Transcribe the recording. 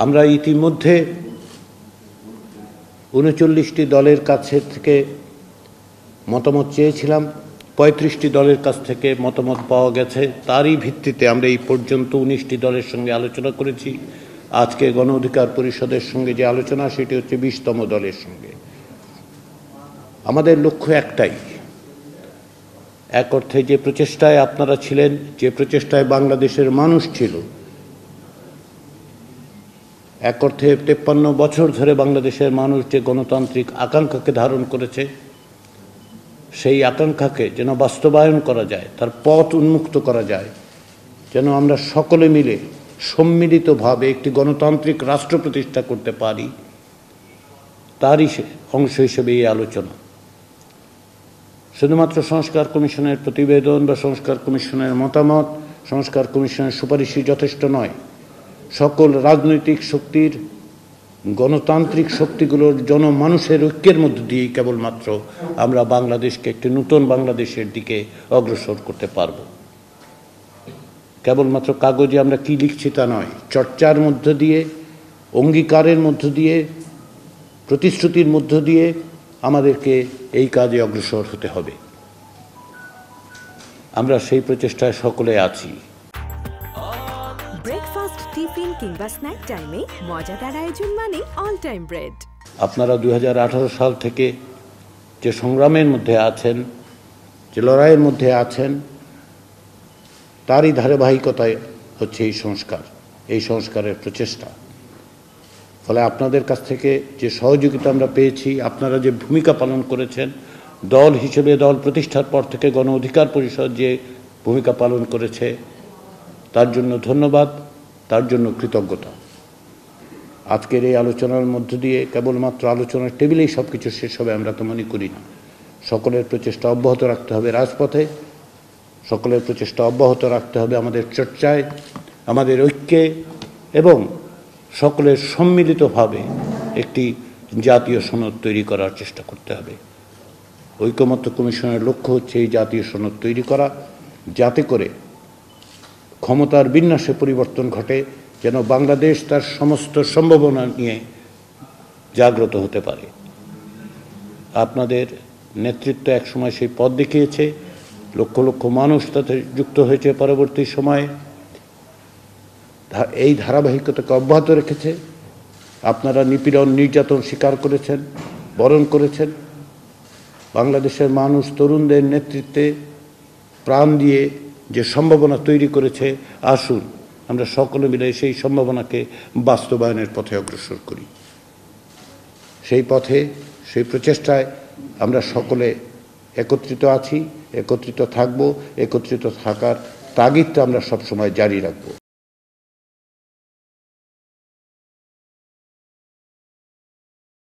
আমরা ইতিমধ্যে ৩৯টি দলের কাছে থেকে মতামত চেয়েছিলাম, ৩৫টি দলের কাছ থেকে মতামত পাওয়া গেছে। তারই ভিত্তিতে আমরা এই পর্যন্ত ১৯টি দলের সঙ্গে আলোচনা করেছি। আজকে গণ অধিকার পরিষদের সঙ্গে যে আলোচনা, সেটি হচ্ছে ২০তম দলের সঙ্গে। আমাদের লক্ষ্য একটাই, এক অর্থে যে প্রচেষ্টায় আপনারা ছিলেন, যে প্রচেষ্টায় বাংলাদেশের মানুষ ছিল, এক অর্থে ৫৩ বছর ধরে বাংলাদেশের মানুষ যে গণতান্ত্রিক আকাঙ্ক্ষাকে ধারণ করেছে, সেই আকাঙ্ক্ষাকে যেন বাস্তবায়ন করা যায়, তার পথ উন্মুক্ত করা যায়, যেন আমরা সকলে মিলে সম্মিলিতভাবে একটি গণতান্ত্রিক রাষ্ট্র প্রতিষ্ঠা করতে পারি, তারই অংশ হিসেবে এই আলোচনা। শুধুমাত্র সংস্কার কমিশনের প্রতিবেদন বা সংস্কার কমিশনের মতামত, সংস্কার কমিশনের সুপারিশই যথেষ্ট নয়। সকল রাজনৈতিক শক্তির, গণতান্ত্রিক শক্তিগুলোর জনমানুষের ঐক্যের মধ্য দিয়েই কেবলমাত্র আমরা বাংলাদেশকে একটি নতুন বাংলাদেশের দিকে অগ্রসর করতে পারব। কেবলমাত্র কাগজে আমরা কি লিখছি তা নয়, চর্চার মধ্য দিয়ে, অঙ্গীকারের মধ্য দিয়ে, প্রতিশ্রুতির মধ্য দিয়ে আমাদেরকে এই কাজে অগ্রসর হতে হবে। আমরা সেই প্রচেষ্টায় সকলে আছি। ব্রেকফাস্ট, টিফিন কিংবা স্ন্যাক টাইমে মজাদার আয়োজন মানে অল টাইম ব্রেড। আপনারা ২০১৮ সাল থেকে যে সংগ্রামের মধ্যে আছেন, যে লড়াইয়ের মধ্যে আছেন, তারই ধারাবাহিকতায় হচ্ছে এই সংস্কার, এই সংস্কারের প্রচেষ্টা। ফলে আপনাদের কাছ থেকে যে সহযোগিতা আমরা পেয়েছি, আপনারা যে ভূমিকা পালন করেছেন, দল হিসেবে দল প্রতিষ্ঠার পর থেকে গণ অধিকার পরিষদ যে ভূমিকা পালন করেছে, তার জন্য ধন্যবাদ, তার জন্য কৃতজ্ঞতা। আজকের এই আলোচনার মধ্য দিয়ে কেবলমাত্র আলোচনার টেবিলেই সব কিছু শেষ হবে আমরা তো মনে করি না। সকলের প্রচেষ্টা অব্যাহত রাখতে হবে রাজপথে, সকলের প্রচেষ্টা অব্যাহত রাখতে হবে আমাদের চর্চায়, আমাদের ঐক্যে, এবং সকলের সম্মিলিতভাবে একটি জাতীয় সনদ তৈরি করার চেষ্টা করতে হবে। ঐকমত্য কমিশনের লক্ষ্য হচ্ছে এই জাতীয় সনদ তৈরি করা, যাতে করে ক্ষমতার বিন্যাসে পরিবর্তন ঘটে, যেন বাংলাদেশ তার সমস্ত সম্ভাবনা নিয়ে জাগ্রত হতে পারে। আপনাদের নেতৃত্ব একসময় সেই পথ দেখিয়েছে, লক্ষ লক্ষ মানুষ তাতে যুক্ত হয়েছে পরবর্তী সময়ে, এই ধারাবাহিকতাকে অব্যাহত রেখেছে। আপনারা নিপীড়ন, নির্যাতন স্বীকার করেছেন, বরণ করেছেন। বাংলাদেশের মানুষ তরুণদের নেতৃত্বে প্রাণ দিয়ে যে সম্ভাবনা তৈরি করেছে, আসুন আমরা সকলে মিলে সেই সম্ভাবনাকে বাস্তবায়নের পথে অগ্রসর করি। সেই পথে, সেই প্রচেষ্টায় আমরা সকলে একত্রিত আছি, একত্রিত থাকব, একত্রিত থাকার তাগিদটা আমরা সবসময় জারি রাখব।